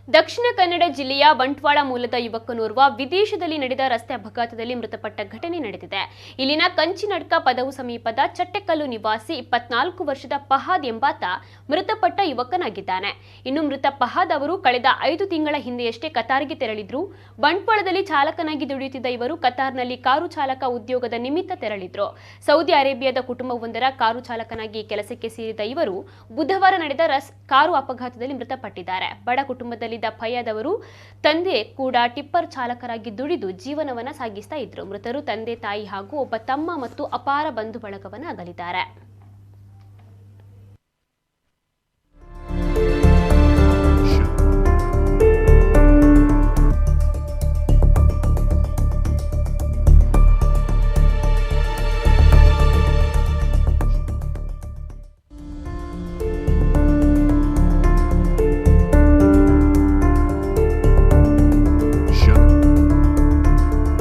ದಕ್ಷಿಣ ಕನ್ನಡ ಜಿಲ್ಲೆಯ ಬಂಟ್ವಾಳ ಮೂಲದ ಯುವಕನೋರ್ವ ವಿದೇಶದಲ್ಲಿ ನಡೆದ ರಸ್ತೆ ಅಪಘಾತದಲ್ಲಿ ಮೃತಪಟ್ಟ ಘಟನೆ ನಡೆದಿದೆ. ಇಲ್ಲಿನ ಕಂಚಿನಡ್ಕ ಪದವು ಸಮೀಪದ ಚಟ್ಟೆಕಲ್ಲು ನಿವಾಸಿ 24 ವರ್ಷದ ಫಹಾದ್ ಎಂಬಾತ ಮೃತಪಟ್ಟ ಯುವಕನಾಗಿದ್ದಾನೆ. ಇನ್ನು ಮೃತ ಫಹಾದ್ ಅವರು ಕಳೆದ 5 ತಿಂಗಳ ಹಿಂದೆಯಷ್ಟೇ ಕತಾರ್ಗೆ ತೆರಳಿದ್ರು. ಬಂಟ್ವಾಳದಲ್ಲಿ ಚಾಲಕನಾಗಿ ದುಡಿಯುತ್ತಿದ್ದ ಇವರು ಕತಾರ್ನಲ್ಲಿ ಕಾರು ಚಾಲಕ ಉದ್ಯೋಗದ ನಿಮಿತ್ತ ತೆರಳಿದ್ರು. ಸೌದಿ ಅರೇಬಿಯಾದ ಕುಟುಂಬವೊಂದರ ಕಾರು ಚಾಲಕನಾಗಿ ಕೆಲಸಕ್ಕೆ ಸೇರಿದ ಇವರು ಬುಧವಾರ ನಡೆದ ಕಾರು ಅಪಘಾತದಲ್ಲಿ ಮೃತಪಟ್ಟಿದ್ದಾರೆ. ಬಡ ಕುಟುಂಬದಲ್ಲಿ ಫಯಾದ್ ಅವರು ತಂದೆ ಕೂಡ ಟಿಪ್ಪರ್ ಚಾಲಕರಾಗಿ ದುಡಿದು ಜೀವನವನ್ನ ಸಾಗಿಸ್ತಾ ಇದ್ರು. ಮೃತರು ತಂದೆ, ತಾಯಿ ಹಾಗೂ ಒಬ್ಬ ತಮ್ಮ ಮತ್ತು ಅಪಾರ ಬಂಧು ಬಳಗವನ್ನ ಅಗಲಿದ್ದಾರೆ.